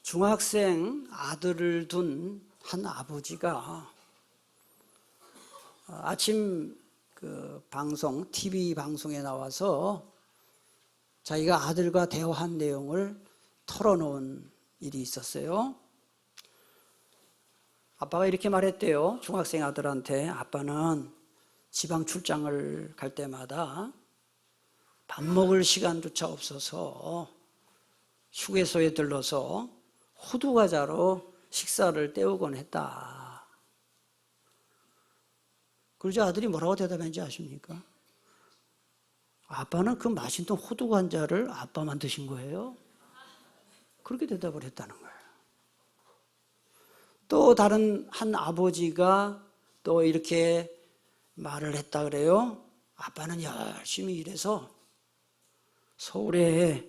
중학생 아들을 둔 한 아버지가 아침 방송, TV 방송에 나와서 자기가 아들과 대화한 내용을 털어놓은 일이 있었어요. 아빠가 이렇게 말했대요. 중학생 아들한테, 아빠는 지방 출장을 갈 때마다 밥 먹을 시간조차 없어서 휴게소에 들러서 호두과자로 식사를 때우곤 했다. 그러자 아들이 뭐라고 대답했는지 아십니까? 아빠는 그 맛있는 호두과자를 아빠만 드신 거예요? 그렇게 대답을 했다는 거예요. 또 다른 한 아버지가 또 이렇게 말을 했다 그래요. 아빠는 열심히 일해서 서울에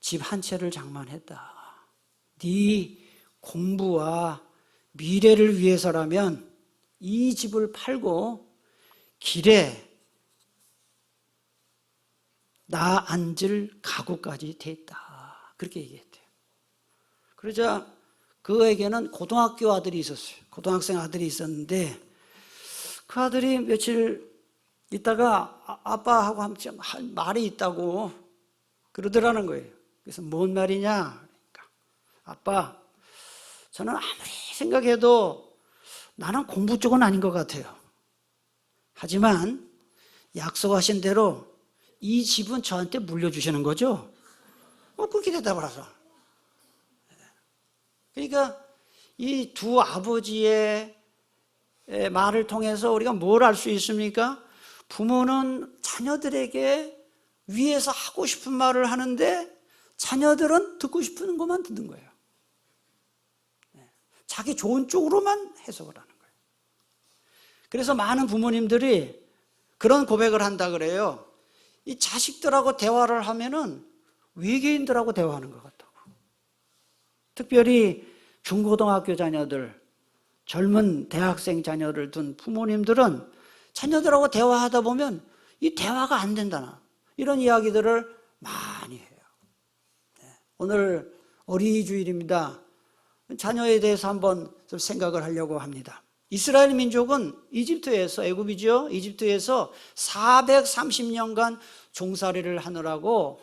집 한 채를 장만했다. 네 공부와 미래를 위해서라면 이 집을 팔고 길에 나 앉을 가구까지 됐다. 그렇게 얘기했대요. 그러자 그에게는 고등학교 아들이 있었어요. 고등학생 아들이 있었는데 그 아들이 며칠 있다가 아빠하고 할 말이 있다고 그러더라는 거예요. 그래서 뭔 말이냐? 그러니까 아빠, 저는 아무리 생각해도 나는 공부 쪽은 아닌 것 같아요. 하지만 약속하신 대로 이 집은 저한테 물려주시는 거죠? 그렇게 대답을 하죠. 그러니까 이 두 아버지의 말을 통해서 우리가 뭘 알 수 있습니까? 부모는 자녀들에게 위해서 하고 싶은 말을 하는데 자녀들은 듣고 싶은 것만 듣는 거예요. 자기 좋은 쪽으로만 해석을 하는 거예요. 그래서 많은 부모님들이 그런 고백을 한다 그래요. 이 자식들하고 대화를 하면은 외계인들하고 대화하는 것 같다고. 특별히 중고등학교 자녀들, 젊은 대학생 자녀를 둔 부모님들은 자녀들하고 대화하다 보면 이 대화가 안 된다나 이런 이야기들을 많이 해요. 오늘 어린이 주일입니다. 자녀에 대해서 한번 생각을 하려고 합니다. 이스라엘 민족은 이집트에서, 애굽이죠. 이집트에서 430년간 종살이를 하느라고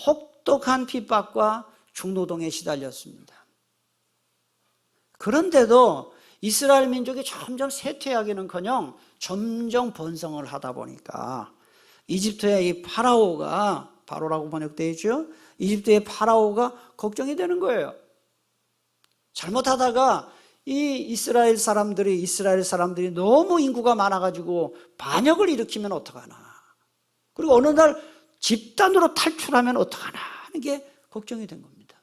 혹독한 핍박과 중노동에 시달렸습니다. 그런데도 이스라엘 민족이 점점 쇠퇴하기는커녕 점점 번성을 하다 보니까 이집트의 이 바로라고 번역되어 있죠. 이집트의 파라오가 걱정이 되는 거예요. 잘못하다가 이 이스라엘 사람들이 너무 인구가 많아가지고 반역을 일으키면 어떡하나. 그리고 어느 날 집단으로 탈출하면 어떡하나 하는 게 걱정이 된 겁니다.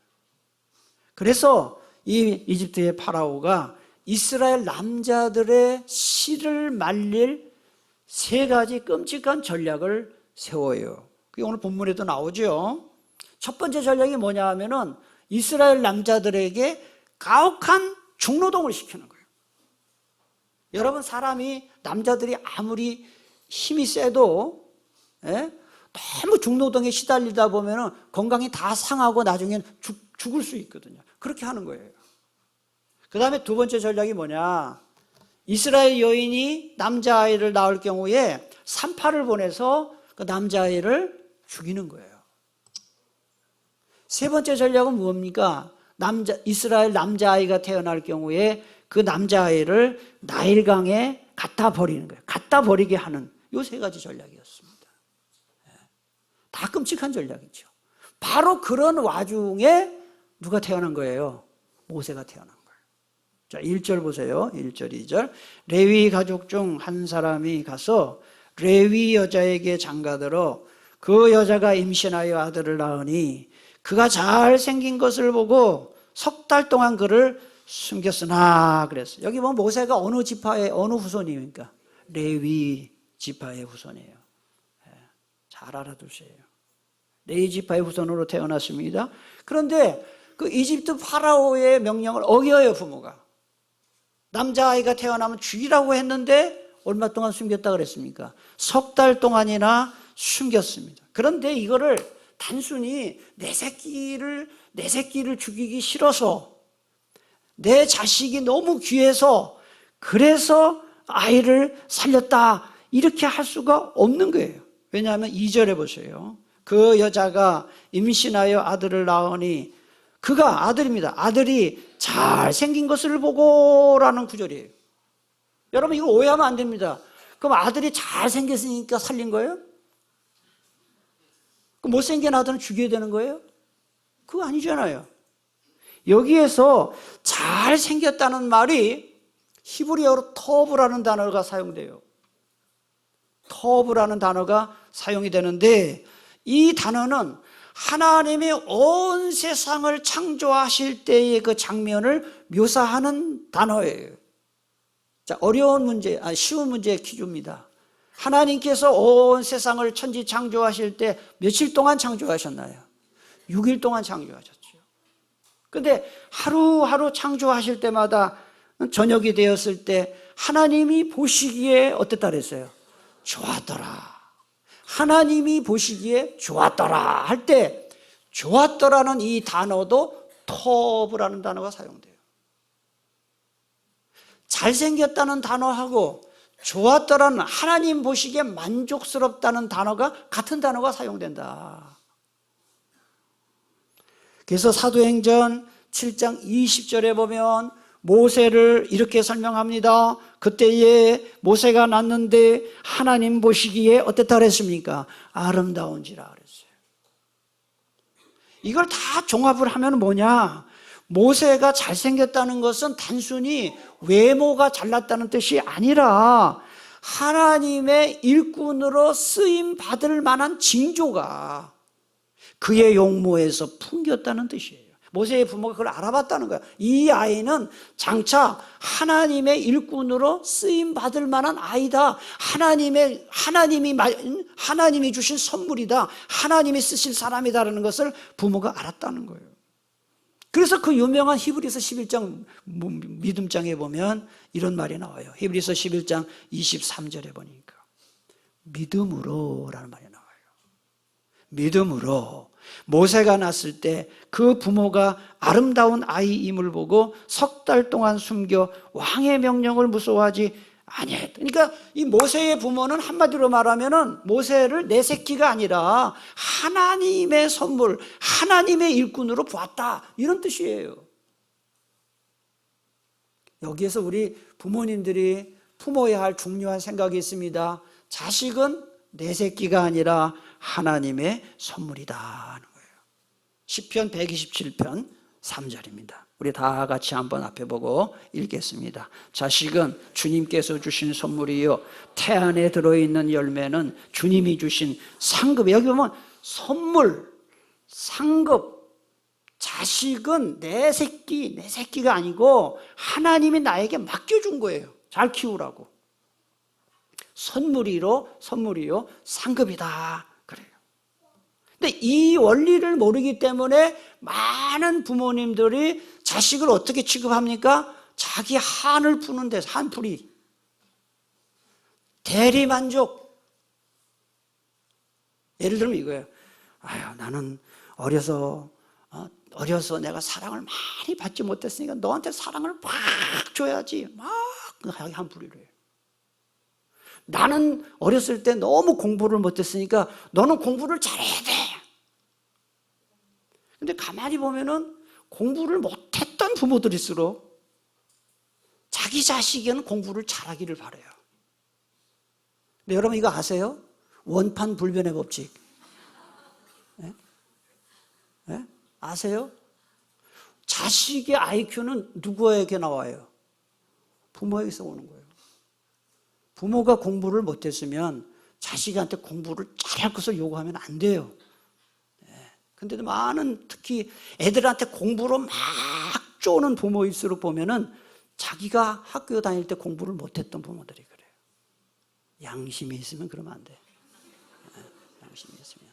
그래서 이 이집트의 파라오가 이스라엘 남자들의 씨를 말릴 3가지 끔찍한 전략을 세워요. 그게 오늘 본문에도 나오죠. 첫 번째 전략이 뭐냐 하면은 이스라엘 남자들에게 가혹한 중노동을 시키는 거예요. 여러분, 남자들이 아무리 힘이 세도 너무 중노동에 시달리다 보면은 건강이 다 상하고 나중엔 죽을 수 있거든요. 그렇게 하는 거예요. 그 다음에 두 번째 전략이 뭐냐? 이스라엘 여인이 남자아이를 낳을 경우에 산파를 보내서 그 남자아이를 죽이는 거예요. 세 번째 전략은 뭡니까? 이스라엘 남자아이가 태어날 경우에 그 남자아이를 나일강에 갖다 버리는 거예요. 갖다 버리게 하는 이 3가지 전략이었습니다. 다 끔찍한 전략이죠. 바로 그런 와중에 누가 태어난 거예요? 모세가 태어난 거예요. 자, 1절 보세요. 1절, 2절. 레위 가족 중 한 사람이 가서 레위 여자에게 장가들어 그 여자가 임신하여 아들을 낳으니 그가 잘생긴 것을 보고 석 달 동안 그를 숨겼으나 그랬어요. 여기 보면 모세가 어느 후손입니까? 레위 지파의 후손이에요. 잘 알아두세요. 레위 지파의 후손으로 태어났습니다. 그런데 그 이집트 파라오의 명령을 어겨요, 부모가. 남자아이가 태어나면 죽이라고 했는데 얼마 동안 숨겼다 그랬습니까? 석 달 동안이나 숨겼습니다. 그런데 이거를 단순히 내 새끼를 죽이기 싫어서 내 자식이 너무 귀해서 그래서 아이를 살렸다 이렇게 할 수가 없는 거예요. 왜냐하면 2절에 보세요. 그 여자가 임신하여 아들을 낳으니 그가 아들입니다. 아들이 잘생긴 것을 보고라는 구절이에요. 여러분 이거 오해하면 안 됩니다. 그럼 아들이 잘생겼으니까 살린 거예요? 그럼 못생긴 아들은 죽여야 되는 거예요? 그거 아니잖아요. 여기에서 잘생겼다는 말이 히브리어로 터브라는 단어가 사용돼요. 터브라는 단어가 사용이 되는데 이 단어는 하나님이 온 세상을 창조하실 때의 그 장면을 묘사하는 단어예요. 자, 어려운 문제, 쉬운 문제의 퀴즈입니다. 하나님께서 온 세상을 천지 창조하실 때 며칠 동안 창조하셨나요? 6일 동안 창조하셨죠. 근데 하루하루 창조하실 때마다 저녁이 되었을 때 하나님이 보시기에 어땠다 그랬어요? 좋았더라. 하나님이 보시기에 좋았더라 할 때 좋았더라는 이 단어도 터브라는 단어가 사용돼요. 잘생겼다는 단어하고 좋았더라는 하나님 보시기에 만족스럽다는 단어가 같은 단어가 사용된다. 그래서 사도행전 7장 20절에 보면 모세를 이렇게 설명합니다. 그때에 모세가 났는데 하나님 보시기에 어땠다 그랬습니까? 아름다운지라 그랬어요. 이걸 다 종합을 하면 뭐냐? 모세가 잘생겼다는 것은 단순히 외모가 잘났다는 뜻이 아니라 하나님의 일꾼으로 쓰임 받을 만한 징조가 그의 용모에서 풍겼다는 뜻이에요. 모세의 부모가 그걸 알아봤다는 거야. 이 아이는 장차 하나님의 일꾼으로 쓰임 받을 만한 아이다. 하나님이 주신 선물이다. 하나님이 쓰실 사람이다라는 것을 부모가 알았다는 거예요. 그래서 그 유명한 히브리서 11장 믿음장에 보면 이런 말이 나와요. 히브리서 11장 23절에 보니까 믿음으로라는 말이 나와요. 믿음으로 모세가 낳았을 때 그 부모가 아름다운 아이임을 보고 석 달 동안 숨겨 왕의 명령을 무서워하지 아니했다. 그러니까 이 모세의 부모는 한마디로 말하면은 모세를 내 새끼가 아니라 하나님의 선물, 하나님의 일꾼으로 보았다 이런 뜻이에요. 여기에서 우리 부모님들이 품어야 할 중요한 생각이 있습니다. 자식은 내 새끼가 아니라 하나님의 선물이다 하는 거예요. 시편 127편 3절입니다. 우리 다 같이 한번 앞에 보고 읽겠습니다. 자식은 주님께서 주신 선물이요 태 안에 들어있는 열매는 주님이 주신 상급. 여기 보면 선물, 상급. 자식은 내 새끼가 아니고 하나님이 나에게 맡겨준 거예요. 잘 키우라고. 선물이요 상급이다 그래요. 근데 이 원리를 모르기 때문에 많은 부모님들이 자식을 어떻게 취급합니까? 자기 한을 푸는 데서 한풀이 대리만족. 예를 들면 이거예요. 나는 어려서 내가 사랑을 많이 받지 못했으니까 너한테 사랑을 막 줘야지. 막 한풀이로 해요. 나는 어렸을 때 너무 공부를 못했으니까 너는 공부를 잘해야 돼. 근데 가만히 보면은 공부를 못했던 부모들일수록 자기 자식에는 공부를 잘하기를 바라요. 근데 여러분 이거 아세요? 원판 불변의 법칙. 네? 네? 아세요? 자식의 IQ는 누구에게 나와요? 부모에게서 오는 거예요. 부모가 공부를 못했으면 자식한테 공부를 잘할 것을 요구하면 안 돼요. 근데도 많은 특히 애들한테 공부로 막 쪼는 부모일수록 보면은 자기가 학교 다닐 때 공부를 못했던 부모들이 그래요. 양심이 있으면 그러면 안 돼. 양심이 있으면.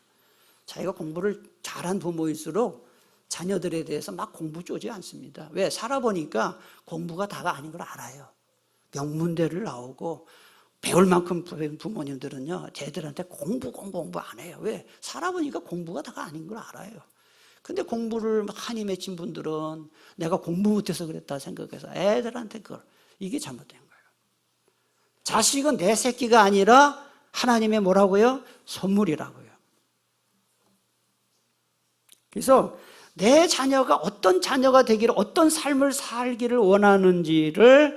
자기가 공부를 잘한 부모일수록 자녀들에 대해서 막 공부 쪼지 않습니다. 왜? 살아보니까 공부가 다가 아닌 걸 알아요. 명문대를 나오고 배울 만큼 배운 부모님들은요, 쟤들한테 공부 안 해요. 왜? 살아보니까 공부가 다가 아닌 걸 알아요. 근데 공부를 많이 맺힌 분들은 내가 공부 못해서 그랬다 생각해서 애들한테 이게 잘못된 거예요. 자식은 내 새끼가 아니라 하나님의 뭐라고요? 선물이라고요. 그래서 내 자녀가 어떤 자녀가 되기를, 어떤 삶을 살기를 원하는지를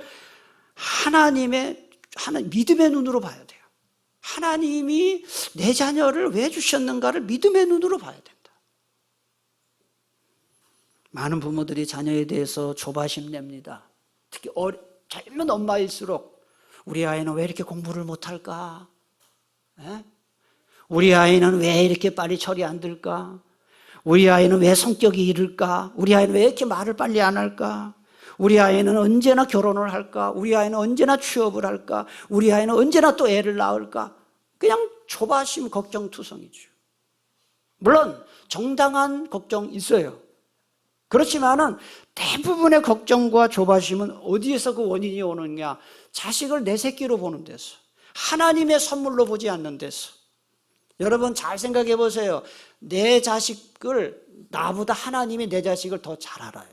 믿음의 눈으로 봐야 돼요. 하나님이 내 자녀를 왜 주셨는가를 믿음의 눈으로 봐야 된다. 많은 부모들이 자녀에 대해서 조바심 냅니다. 특히 젊은 엄마일수록 우리 아이는 왜 이렇게 공부를 못할까? 우리 아이는 왜 이렇게 빨리 철이 안 들까? 우리 아이는 왜 성격이 이럴까? 우리 아이는 왜 이렇게 말을 빨리 안 할까? 우리 아이는 언제나 결혼을 할까? 우리 아이는 언제나 취업을 할까? 우리 아이는 언제나 또 애를 낳을까? 그냥 조바심 걱정투성이죠. 물론 정당한 걱정 있어요. 그렇지만은 대부분의 걱정과 조바심은 어디에서 그 원인이 오느냐? 자식을 내 새끼로 보는 데서, 하나님의 선물로 보지 않는 데서. 여러분 잘 생각해 보세요. 내 자식을, 나보다 하나님이 내 자식을 더 잘 알아요.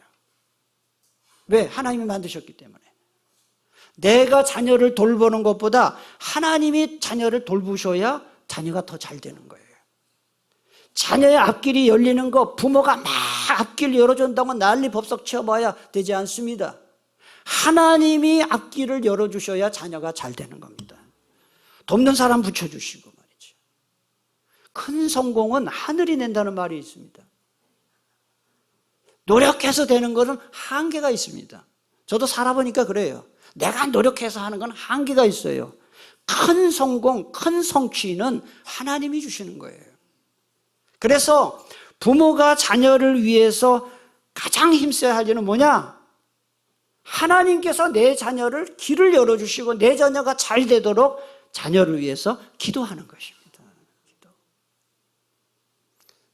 왜? 하나님이 만드셨기 때문에. 내가 자녀를 돌보는 것보다 하나님이 자녀를 돌보셔야 자녀가 더 잘 되는 거예요. 자녀의 앞길이 열리는 거, 부모가 막 앞길 열어준다고 난리 법석 쳐봐야 되지 않습니다. 하나님이 앞길을 열어주셔야 자녀가 잘 되는 겁니다. 돕는 사람 붙여주시고 말이죠. 큰 성공은 하늘이 낸다는 말이 있습니다. 노력해서 되는 것은 한계가 있습니다. 저도 살아보니까 그래요. 내가 노력해서 하는 건 한계가 있어요. 큰 성공, 큰 성취는 하나님이 주시는 거예요. 그래서 부모가 자녀를 위해서 가장 힘써야 할 일은 뭐냐? 하나님께서 내 자녀를 길을 열어주시고 내 자녀가 잘 되도록 자녀를 위해서 기도하는 것입니다. 기도.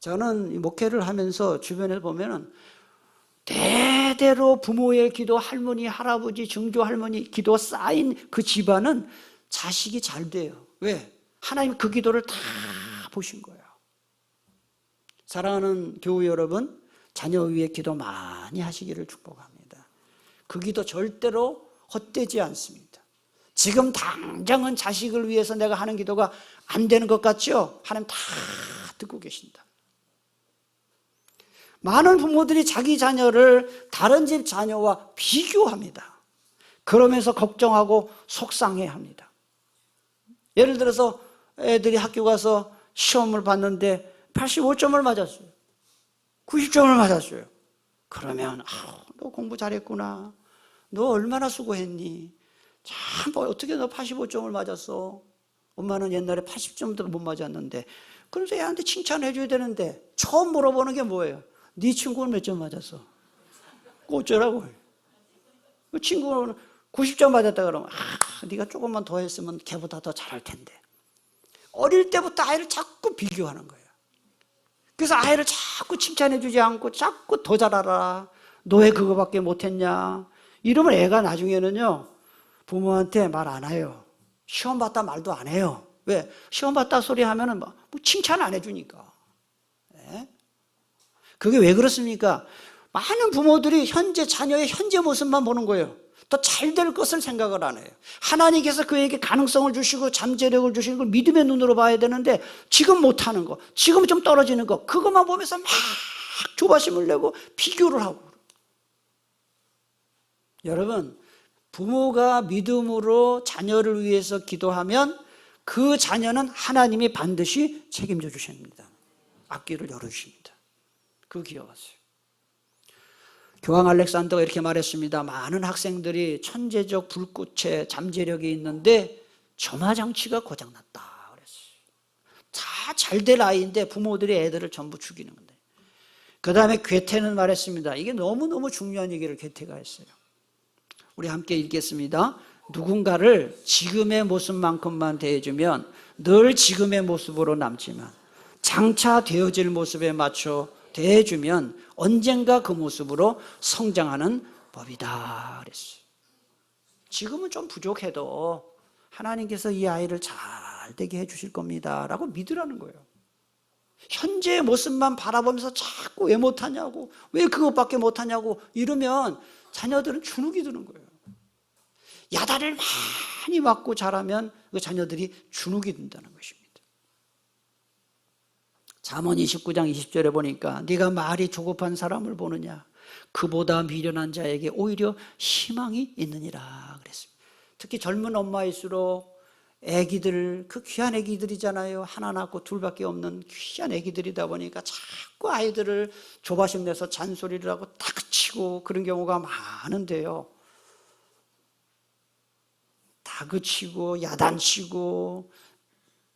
저는 목회를 하면서 주변에 보면은 대대로 부모의 기도, 할머니, 할아버지, 증조 할머니 기도 쌓인 그 집안은 자식이 잘 돼요. 왜? 하나님이 그 기도를 다 보신 거예요. 사랑하는 교우 여러분, 자녀 위해 기도 많이 하시기를 축복합니다. 그 기도 절대로 헛되지 않습니다. 지금 당장은 자식을 위해서 내가 하는 기도가 안 되는 것 같죠? 하나님 다 듣고 계신다. 많은 부모들이 자기 자녀를 다른 집 자녀와 비교합니다. 그러면서 걱정하고 속상해합니다. 예를 들어서 애들이 학교 가서 시험을 봤는데 85점을 맞았어요. 90점을 맞았어요. 그러면 너 공부 잘했구나. 너 얼마나 수고했니? 참 어떻게 너 85점을 맞았어? 엄마는 옛날에 80점도 못 맞았는데. 그래서 애한테 칭찬해 줘야 되는데 처음 물어보는 게 뭐예요? 네 친구는 몇 점 맞았어? 어쩌라고? 그 친구는 90점 맞았다 그러면 네가 조금만 더 했으면 걔보다 더 잘할 텐데. 어릴 때부터 아이를 자꾸 비교하는 거예요. 그래서 아이를 자꾸 칭찬해 주지 않고 자꾸 더 잘하라. 너 왜 그거밖에 못했냐? 이러면 애가 나중에는요 부모한테 말 안 해요. 시험 봤다 말도 안 해요. 왜? 시험 봤다 소리 하면은 뭐 칭찬 안 해주니까. 네? 그게 왜 그렇습니까? 많은 부모들이 현재 자녀의 현재 모습만 보는 거예요. 더 잘 될 것을 생각을 안 해요. 하나님께서 그에게 가능성을 주시고 잠재력을 주시는 걸 믿음의 눈으로 봐야 되는데 지금 못하는 거, 지금 좀 떨어지는 거, 그것만 보면서 막 조바심을 내고 비교를 하고. 여러분, 부모가 믿음으로 자녀를 위해서 기도하면 그 자녀는 하나님이 반드시 책임져 주십니다. 앞길을 열어주십니다. 그거 기억하세요. 교황 알렉산더가 이렇게 말했습니다. 많은 학생들이 천재적 불꽃의 잠재력이 있는데 점화장치가 고장났다 그랬어요. 다 잘 될 아이인데 부모들이 애들을 전부 죽이는 건데. 그 다음에 괴테는 말했습니다. 이게 너무너무 중요한 얘기를 괴테가 했어요. 우리 함께 읽겠습니다. 누군가를 지금의 모습만큼만 대해주면 늘 지금의 모습으로 남지만 장차 되어질 모습에 맞춰 대해주면 언젠가 그 모습으로 성장하는 법이다 그랬어요. 지금은 좀 부족해도 하나님께서 이 아이를 잘 되게 해주실 겁니다 라고 믿으라는 거예요. 현재의 모습만 바라보면서 자꾸 왜 못하냐고, 왜 그것밖에 못하냐고 이러면 자녀들은 주눅이 드는 거예요. 야단을 많이 맞고 자라면 그 자녀들이 주눅이 든다는 것입니다. 잠언 29장 20절에 보니까 네가 말이 조급한 사람을 보느냐, 그보다 미련한 자에게 오히려 희망이 있느니라 그랬습니다. 특히 젊은 엄마일수록 애기들, 그 귀한 애기들이잖아요. 하나 낳고 둘밖에 없는 귀한 애기들이다 보니까 자꾸 아이들을 조바심 내서 잔소리를 하고 다그치고 그런 경우가 많은데요. 다그치고 야단치고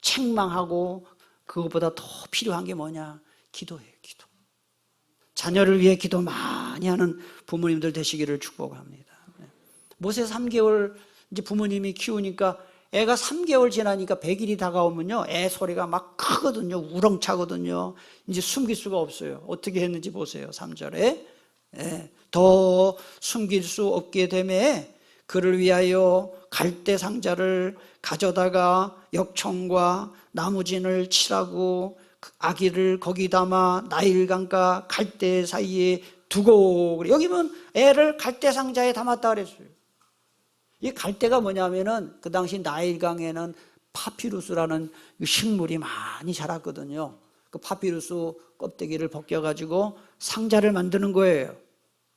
책망하고 그것보다 더 필요한 게 뭐냐? 기도예요, 기도. 자녀를 위해 기도 많이 하는 부모님들 되시기를 축복합니다. 모세 3개월 이제 부모님이 키우니까 애가 3개월 지나니까 100일이 다가오면요, 애 소리가 막 크거든요. 우렁차거든요. 이제 숨길 수가 없어요. 어떻게 했는지 보세요. 3절에 더 숨길 수 없게 되매 그를 위하여 갈대 상자를 가져다가 역청과 나무진을 칠하고 아기를 거기 담아 나일강과 갈대 사이에 두고, 여기 보면 애를 갈대 상자에 담았다 그랬어요. 이 갈대가 뭐냐면은 그 당시 나일강에는 파피루스라는 식물이 많이 자랐거든요. 그 파피루스 껍데기를 벗겨가지고 상자를 만드는 거예요.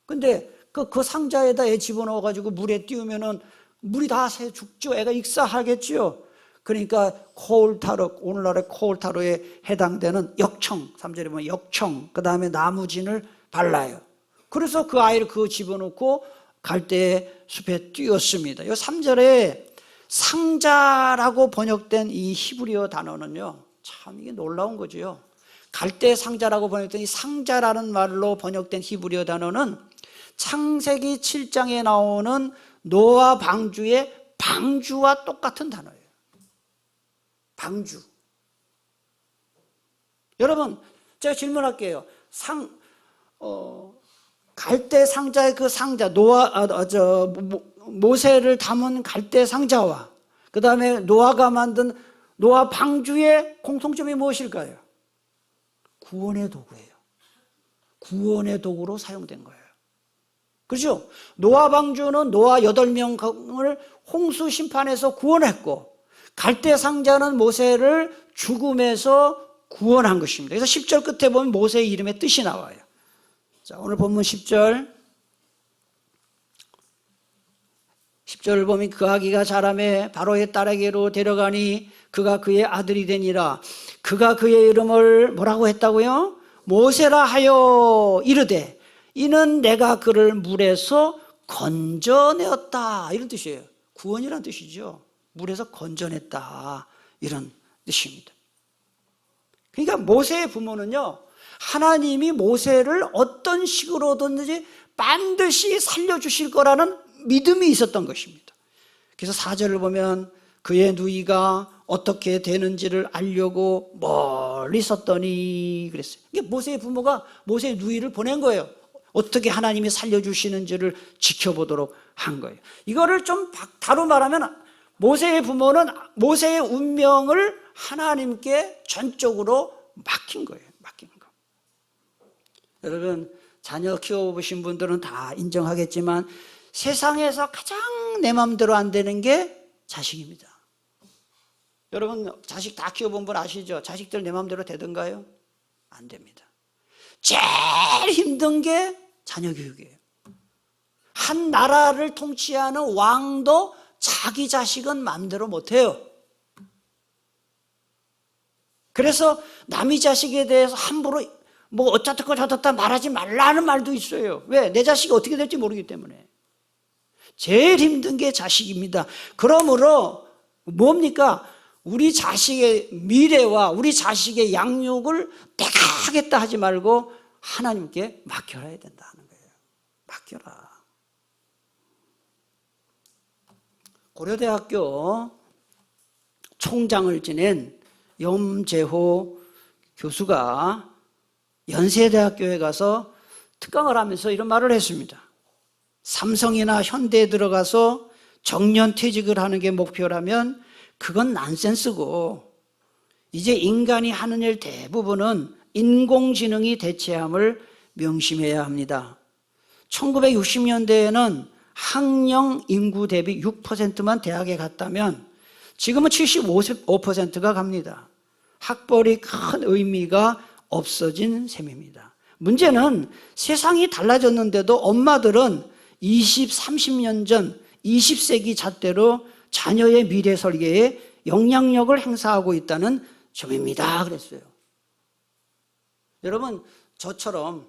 근데 그 상자에다 애 집어넣어가지고 물에 띄우면은 물이 다 새 죽죠. 애가 익사하겠죠. 그러니까 코울타로, 오늘날의 코울타로에 해당되는 역청, 3절에 보면 역청, 그 다음에 나무진을 발라요. 그래서 그 아이를 그거 집어넣고 갈대 숲에 띄웠습니다. 이 3절에 상자라고 번역된 이 히브리어 단어는요, 참 이게 놀라운 거죠. 갈대 상자라고 번역된 이 상자라는 말로 번역된 히브리어 단어는 창세기 7장에 나오는 노아 방주의 방주와 똑같은 단어예요. 방주. 여러분, 제가 질문할게요. 갈대 상자의 그 상자, 모세를 담은 갈대 상자와 그 다음에 노아가 만든 노아 방주의 공통점이 무엇일까요? 구원의 도구예요. 구원의 도구로 사용된 거예요. 그렇죠? 노아 방주는 노아 8명을 홍수 심판에서 구원했고, 갈대 상자는 모세를 죽음에서 구원한 것입니다. 그래서 10절 끝에 보면 모세의 이름의 뜻이 나와요. 자, 오늘 본문 10절. 10절을 보면 그 아기가 자라매 바로의 딸에게로 데려가니 그가 그의 아들이 되니라. 그가 그의 이름을 뭐라고 했다고요? 모세라 하여 이르되 이는 내가 그를 물에서 건져내었다. 이런 뜻이에요. 구원이란 뜻이죠. 물에서 건져냈다. 이런 뜻입니다. 그러니까 모세의 부모는요, 하나님이 모세를 어떤 식으로든지 반드시 살려주실 거라는 믿음이 있었던 것입니다. 그래서 4절을 보면 그의 누이가 어떻게 되는지를 알려고 멀리 섰더니 그랬어요. 이게 모세의 부모가 모세의 누이를 보낸 거예요. 어떻게 하나님이 살려주시는지를 지켜보도록 한 거예요. 이거를 좀 다로 말하면 모세의 부모는 모세의 운명을 하나님께 전적으로 맡긴 거예요. 맡긴 거. 여러분, 자녀 키워보신 분들은 다 인정하겠지만 세상에서 가장 내 마음대로 안 되는 게 자식입니다. 여러분, 자식 다 키워본 분 아시죠? 자식들 내 마음대로 되던가요? 안 됩니다. 제일 힘든 게 자녀 교육이에요. 한 나라를 통치하는 왕도 자기 자식은 마음대로 못해요. 그래서 남의 자식에 대해서 함부로 뭐 어쩌다 저쩌다 말하지 말라는 말도 있어요. 왜? 내 자식이 어떻게 될지 모르기 때문에. 제일 힘든 게 자식입니다. 그러므로 뭡니까? 우리 자식의 미래와 우리 자식의 양육을 내가 하겠다 하지 말고 하나님께 맡겨야 된다는 거예요. 맡겨라. 고려대학교 총장을 지낸 염재호 교수가 연세대학교에 가서 특강을 하면서 이런 말을 했습니다. 삼성이나 현대에 들어가서 정년퇴직을 하는 게 목표라면 그건 난센스고, 이제 인간이 하는 일 대부분은 인공지능이 대체함을 명심해야 합니다. 1960년대에는 학령 인구 대비 6%만 대학에 갔다면 지금은 75%가 갑니다. 학벌이 큰 의미가 없어진 셈입니다. 문제는 세상이 달라졌는데도 엄마들은 20, 30년 전 20세기 잣대로 자녀의 미래 설계에 영향력을 행사하고 있다는 점입니다. 그랬어요. 여러분, 저처럼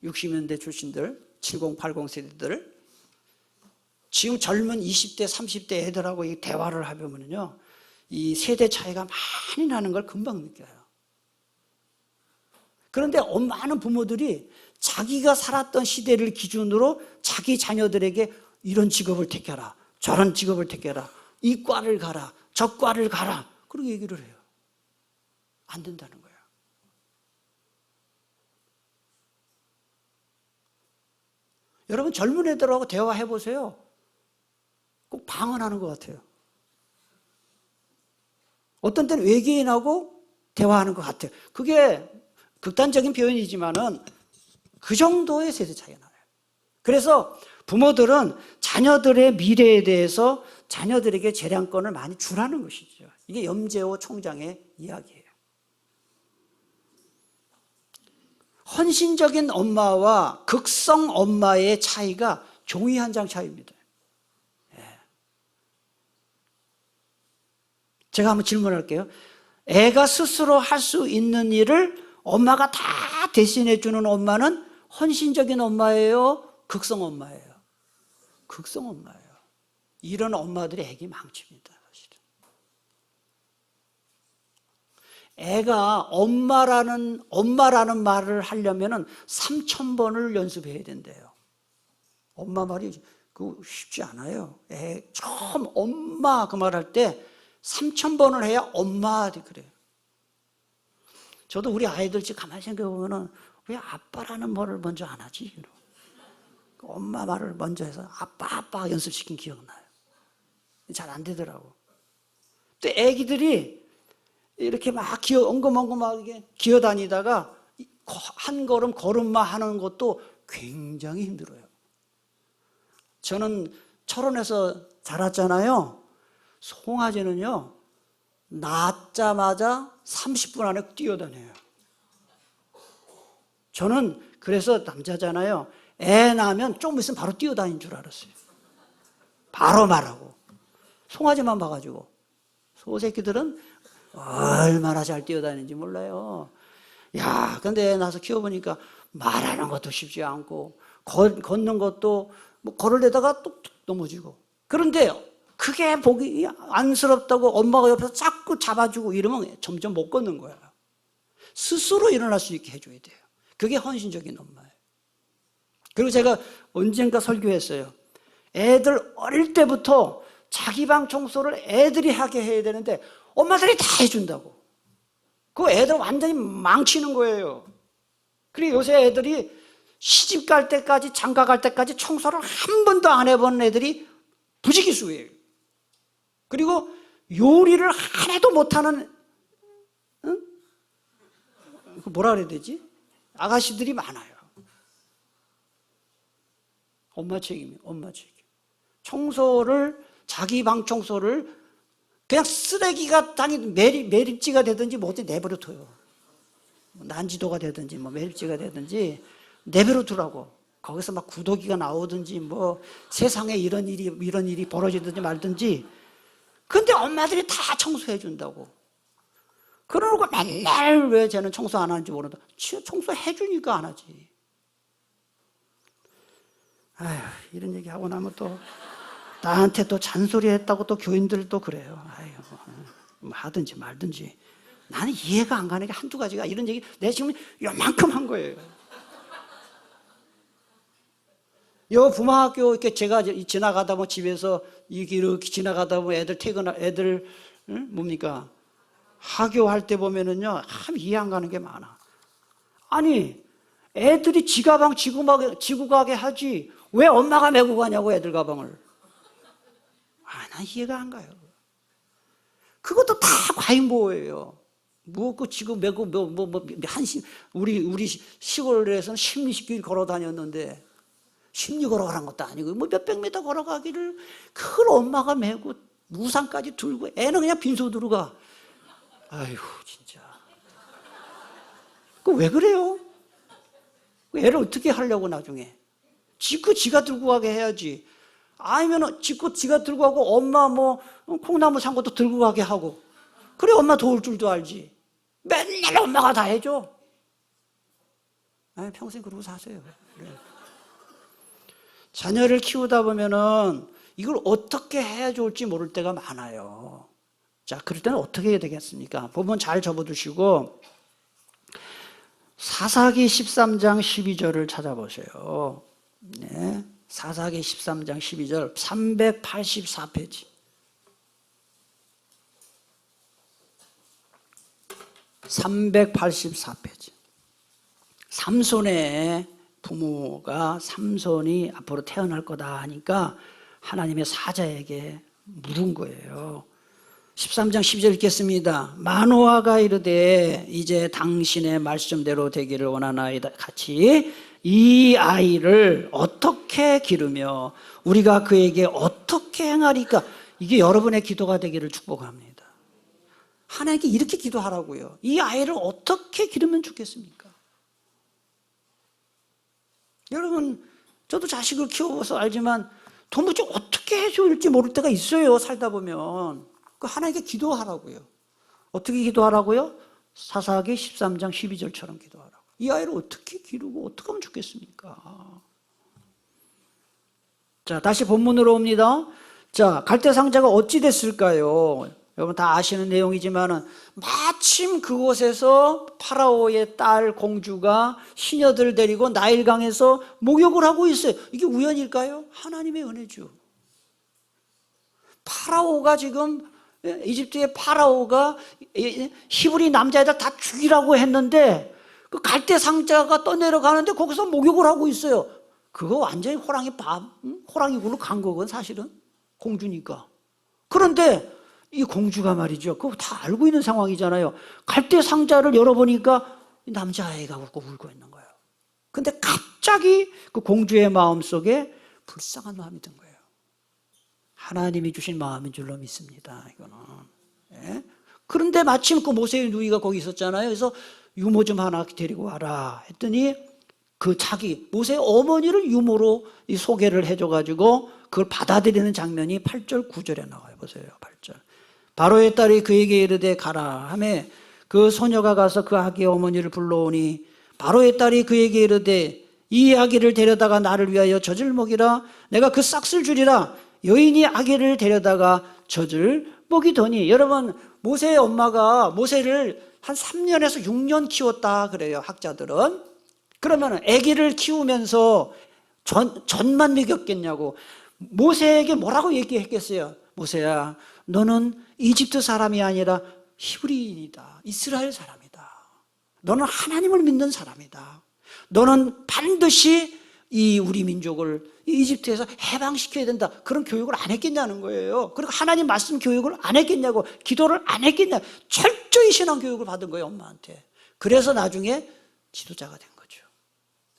60년대 출신들, 70, 80 세대들, 지금 젊은 20대, 30대 애들하고 이 대화를 하면요, 이 세대 차이가 많이 나는 걸 금방 느껴요. 그런데 많은 부모들이 자기가 살았던 시대를 기준으로 자기 자녀들에게 이런 직업을 택해라, 저런 직업을 택해라, 이 과를 가라, 저 과를 가라, 그렇게 얘기를 해요. 안 된다는 거예요. 여러분, 젊은 애들하고 대화해 보세요. 꼭 방언하는 것 같아요. 어떤 때는 외계인하고 대화하는 것 같아요. 그게 극단적인 표현이지만은 그 정도의 세대 차이가 나요. 그래서 부모들은 자녀들의 미래에 대해서 자녀들에게 재량권을 많이 주라는 것이죠. 이게 염재호 총장의 이야기예요. 헌신적인 엄마와 극성 엄마의 차이가 종이 한 장 차이입니다. 제가 한번 질문할게요. 애가 스스로 할 수 있는 일을 엄마가 다 대신해 주는 엄마는 헌신적인 엄마예요? 극성 엄마예요? 극성 엄마예요. 이런 엄마들이 애기 망칩니다. 사실은. 애가 엄마라는 말을 하려면 3,000번을 연습해야 된대요. 엄마 말이 그거 쉽지 않아요. 처음 엄마 그 말할 때 3,000번을 해야 엄마 그래요. 저도 우리 아이들 지금 가만히 생각해 보면은 왜 아빠라는 말을 먼저 안 하지? 엄마 말을 먼저 해서 아빠 연습시킨 기억나요. 잘 안 되더라고. 또 애기들이 이렇게 막 엉금엉금하게 기어다니다가 한 걸음 걸음마 하는 것도 굉장히 힘들어요. 저는 철원에서 자랐잖아요. 송아지는요, 낳자마자 30분 안에 뛰어다녀요. 저는 그래서 남자잖아요. 애 낳으면 좀 있으면 바로 뛰어다니는 줄 알았어요. 바로 말하고. 송아지만 봐가지고. 소새끼들은 얼마나 잘 뛰어다니는지 몰라요. 야, 근데 애 낳아서 키워보니까 말하는 것도 쉽지 않고, 걷는 것도 뭐 걸을려다가 뚝뚝 넘어지고. 그런데 그게 보기 안쓰럽다고 엄마가 옆에서 자꾸 잡아주고 이러면 점점 못 걷는 거야. 스스로 일어날 수 있게 해줘야 돼요. 그게 헌신적인 엄마예요. 그리고 제가 언젠가 설교했어요. 애들 어릴 때부터 자기 방 청소를 애들이 하게 해야 되는데 엄마들이 다 해준다고. 그 애들 완전히 망치는 거예요. 그리고 요새 애들이 시집 갈 때까지, 장가 갈 때까지 청소를 한 번도 안 해본 애들이 부지기수예요. 그리고 요리를 하나도 못하는, 응? 뭐라 그래야 되지? 아가씨들이 많아요. 엄마 책임이에요. 엄마 책임. 청소를, 자기 방 청소를 그냥 쓰레기가 매립지가 되든지 뭐든 내버려 둬요. 난지도가 되든지 뭐 매립지가 되든지 내버려 두라고. 거기서 막 구더기가 나오든지 뭐 세상에 이런 일이 벌어지든지 말든지. 근데 엄마들이 다 청소해 준다고. 그러고 맨날 왜 쟤는 청소 안 하는지 모른다. 청소해 주니까 안 하지. 아휴, 이런 얘기 하고 나면 또 나한테 또 잔소리 했다고 또 교인들도 그래요. 아유, 뭐 하든지 말든지. 나는 이해가 안 가는 게 한두 가지가 이런 얘기 내가 지금 요만큼 한 거예요. 요 부마학교 이렇게 제가 지나가다 뭐 집에서 이렇게 지나가다 보면 애들 응? 뭡니까? 하교할 때 보면은요, 참 이해 안 가는 게 많아. 아니, 애들이 지 가방 지고 가게 하지. 왜 엄마가 메고 가냐고, 애들 가방을. 난 이해가 안 가요. 그것도 다 과잉보호예요. 지금 우리 시골에서는 10리 걸어 다녔는데, 10리 걸어가는 것도 아니고, 몇백 미터 걸어가기를 그걸 엄마가 메고 우산까지 들고 애는 그냥 빈손으로 가. 아이고, 진짜. 그 왜 그래요? 애를 어떻게 하려고 나중에? 지가 들고 가게 해야지. 아니면 지가 들고 가고 엄마 콩나무 산 것도 들고 가게 하고. 그래 엄마 도울 줄도 알지. 맨날 엄마가 다 해줘. 아니, 평생 그러고 사세요. 그래. 자녀를 키우다 보면은 이걸 어떻게 해야 좋을지 모를 때가 많아요. 자, 그럴 때는 어떻게 해야 되겠습니까? 보면 잘 접어두시고 사사기 13장 12절을 찾아보세요. 네, 사사기 13장 12절 384페이지. 384페이지. 삼손의 부모가 삼손이 앞으로 태어날 거다 하니까 하나님의 사자에게 물은 거예요. 13장 12절 읽겠습니다. 마노아가 이르되 이제 당신의 말씀대로 되기를 원하나이다 같이 이 아이를 어떻게 기르며 우리가 그에게 어떻게 행하리까. 이게 여러분의 기도가 되기를 축복합니다. 하나님께 이렇게 기도하라고요. 이 아이를 어떻게 기르면 좋겠습니까? 여러분, 저도 자식을 키워서 알지만 도무지 어떻게 해줄지 모를 때가 있어요. 살다 보면. 그 하나님께 기도하라고요. 어떻게 기도하라고요? 사사기 13장 12절처럼 기도하라고. 이 아이를 어떻게 기르고 어떻게 하면 좋겠습니까? 자, 다시 본문으로 옵니다. 자, 갈대상자가 어찌 됐을까요? 여러분 다 아시는 내용이지만은 마침 그곳에서 파라오의 딸 공주가 시녀들을 데리고 나일강에서 목욕을 하고 있어요. 이게 우연일까요? 하나님의 은혜죠. 파라오가 지금 이집트의 파라오가 히브리 남자애들 다 죽이라고 했는데 그 갈대상자가 떠내려가는데 거기서 목욕을 하고 있어요. 그거 완전히 호랑이 굴로 간 거건 사실은 공주니까. 그런데 이 공주가 말이죠. 그거 다 알고 있는 상황이잖아요. 갈대 상자를 열어보니까 남자아이가 울고 있는 거예요. 근데 갑자기 그 공주의 마음속에 불쌍한 마음이 든 거예요. 하나님이 주신 마음인 줄로 믿습니다. 이거는. 예? 그런데 마침 그 모세의 누이가 거기 있었잖아요. 그래서 유모 좀 하나 데리고 와라 했더니 그 모세의 어머니를 유모로 소개를 해줘가지고 그걸 받아들이는 장면이 8절 9절에 나와요. 보세요. 8절. 바로의 딸이 그에게 이르되 가라 하며 그 소녀가 가서 그 아기의 어머니를 불러오니 바로의 딸이 그에게 이르되 이 아기를 데려다가 나를 위하여 젖을 먹이라. 내가 그 싹쓸 주리라. 여인이 아기를 데려다가 젖을 먹이더니. 여러분, 모세의 엄마가 모세를 한 3년에서 6년 키웠다 그래요, 학자들은. 그러면 아기를 키우면서 젖만 먹였겠냐고. 모세에게 뭐라고 얘기했겠어요? 모세야, 너는 이집트 사람이 아니라 히브리인이다. 이스라엘 사람이다. 너는 하나님을 믿는 사람이다. 너는 반드시 이 우리 민족을 이집트에서 해방시켜야 된다. 그런 교육을 안 했겠냐는 거예요. 그리고 하나님 말씀 교육을 안 했겠냐고. 기도를 안 했겠냐. 철저히 신앙 교육을 받은 거예요, 엄마한테. 그래서 나중에 지도자가 된 거죠.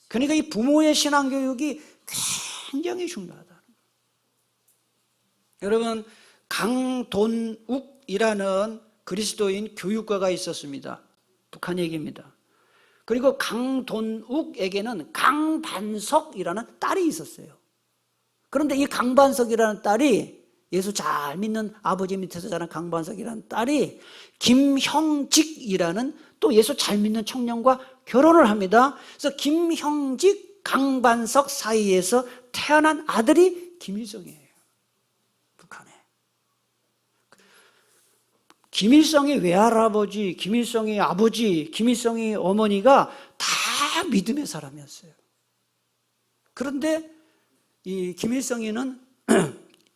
그러니까 이 부모의 신앙 교육이 굉장히 중요하다는 거예요. 여러분, 강돈욱이라는 그리스도인 교육가가 있었습니다. 북한 얘기입니다. 그리고 강돈욱에게는 강반석이라는 딸이 있었어요. 그런데 이 강반석이라는 딸이 예수 잘 믿는 아버지 밑에서 자란 강반석이라는 딸이 김형직이라는 또 예수 잘 믿는 청년과 결혼을 합니다. 그래서 김형직, 강반석 사이에서 태어난 아들이 김일성이에요. 북한에. 김일성의 외할아버지, 김일성의 아버지, 김일성의 어머니가 다 믿음의 사람이었어요. 그런데 이 김일성이는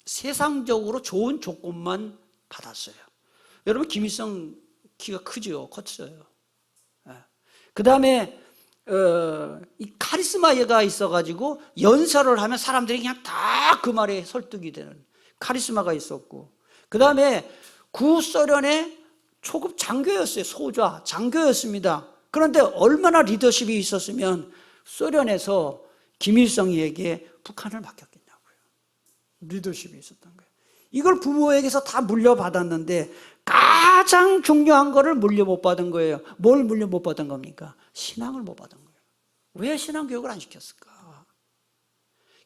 세상적으로 좋은 조건만 받았어요. 여러분, 김일성 키가 크죠? 컸어요. 그 다음에 이 카리스마가 있어가지고 연설을 하면 사람들이 그냥 다 그 말에 설득이 되는 카리스마가 있었고, 그 다음에 구소련의 초급 장교였어요. 소좌 장교였습니다. 그런데 얼마나 리더십이 있었으면 소련에서 김일성에게 북한을 맡겼겠냐고요. 리더십이 있었던 거예요. 이걸 부모에게서 다 물려받았는데 가장 중요한 거를 물려 못 받은 거예요. 뭘 물려 못 받은 겁니까? 신앙을 못 받은 거예요. 왜 신앙교육을 안 시켰을까?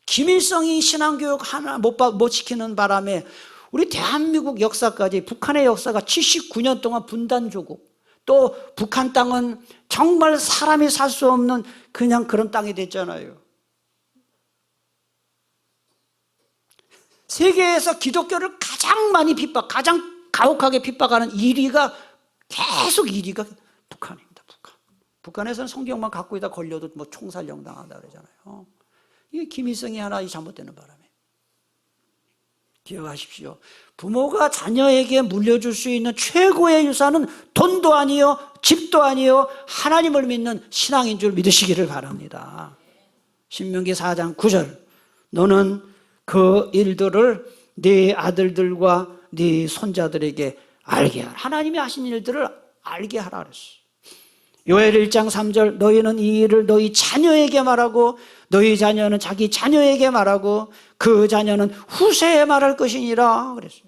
김일성이 신앙교육 하나 못 시키는 바람에 우리 대한민국 역사까지, 북한의 역사가 79년 동안 분단조국, 또 북한 땅은 정말 사람이 살 수 없는 그냥 그런 땅이 됐잖아요. 세계에서 기독교를 가장 많이 가장 가혹하게 핍박하는 1위가 계속 1위가 북한입니다. 북한에서는 성경만 갖고 있다 걸려도 뭐 총살령 당한다 그러잖아요. 이게 김일성이 하나 잘못되는 바람에. 기억하십시오. 부모가 자녀에게 물려줄 수 있는 최고의 유산은 돈도 아니요, 집도 아니요, 하나님을 믿는 신앙인 줄 믿으시기를 바랍니다. 신명기 4장 9절. 너는 그 일들을 네 아들들과 네 손자들에게 알게 하라. 하나님이 하신 일들을 알게 하라 그랬어요. 요엘 1장 3절. 너희는 이 일을 너희 자녀에게 말하고 너희 자녀는 자기 자녀에게 말하고 그 자녀는 후세에 말할 것이니라 그랬어요.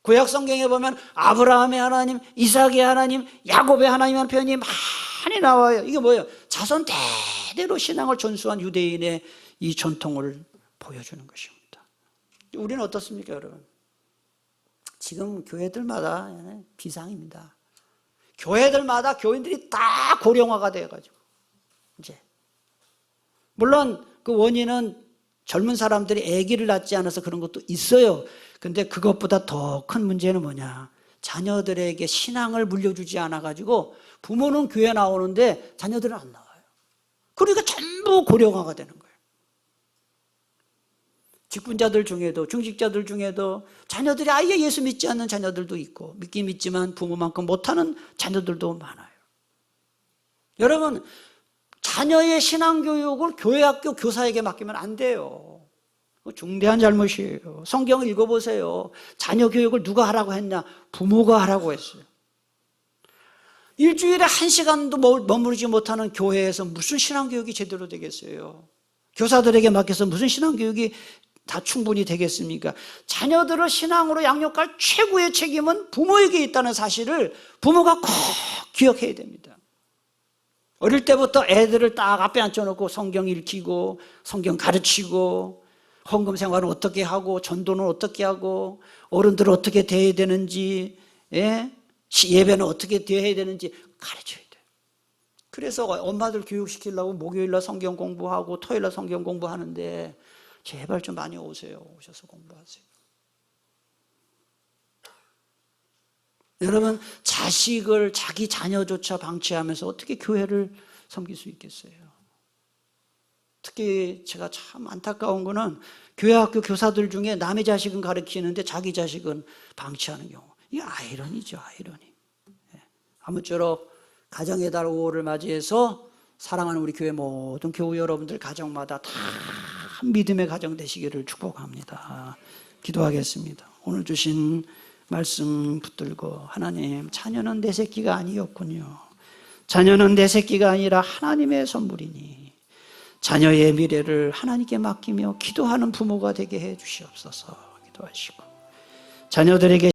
구약 성경에 보면 아브라함의 하나님, 이삭의 하나님, 야곱의 하나님이라는 표현이 많이 나와요. 이게 뭐예요? 자손 대대로 신앙을 전수한 유대인의 이 전통을 보여주는 것입니다. 우리는 어떻습니까, 여러분? 지금 교회들마다 비상입니다. 교회들마다 교인들이 다 고령화가 돼가지고 이제 물론 그 원인은 젊은 사람들이 아기를 낳지 않아서 그런 것도 있어요. 근데 그것보다 더 큰 문제는 뭐냐? 자녀들에게 신앙을 물려주지 않아가지고 부모는 교회 나오는데 자녀들은 안 나와요. 그러니까 전부 고령화가 되는 거예요. 직분자들 중에도, 중직자들 중에도 자녀들이 아예 예수 믿지 않는 자녀들도 있고, 믿긴 믿지만 부모만큼 못하는 자녀들도 많아요. 여러분, 자녀의 신앙교육을 교회학교 교사에게 맡기면 안 돼요. 중대한 잘못이에요. 성경을 읽어보세요. 자녀 교육을 누가 하라고 했냐? 부모가 하라고 했어요. 일주일에 1시간도 머무르지 못하는 교회에서 무슨 신앙교육이 제대로 되겠어요? 교사들에게 맡겨서 무슨 신앙교육이 다 충분히 되겠습니까? 자녀들을 신앙으로 양육할 최고의 책임은 부모에게 있다는 사실을 부모가 꼭 기억해야 됩니다. 어릴 때부터 애들을 딱 앞에 앉혀놓고 성경 읽히고 성경 가르치고 헌금 생활은 어떻게 하고 전도는 어떻게 하고 어른들은 어떻게 대해야 되는지, 예배는 어떻게 대해야 되는지 가르쳐야 돼요. 그래서 엄마들 교육시키려고 목요일날 성경 공부하고 토요일날 성경 공부하는데 제발 좀 많이 오세요. 오셔서 공부하세요. 여러분, 자식을 자기 자녀조차 방치하면서 어떻게 교회를 섬길 수 있겠어요? 특히 제가 참 안타까운 거는 교회 학교 교사들 중에 남의 자식은 가르치는데 자기 자식은 방치하는 경우. 이게 아이러니죠, 아이러니. 아무쪼록 가정의 달 5월을 맞이해서 사랑하는 우리 교회 모든 교우 여러분들 가정마다 다 믿음의 가정 되시기를 축복합니다. 기도하겠습니다. 오늘 주신 말씀 붙들고 하나님, 자녀는 내 새끼가 아니었군요. 자녀는 내 새끼가 아니라 하나님의 선물이니 자녀의 미래를 하나님께 맡기며 기도하는 부모가 되게 해 주시옵소서. 기도하시고 자녀들에게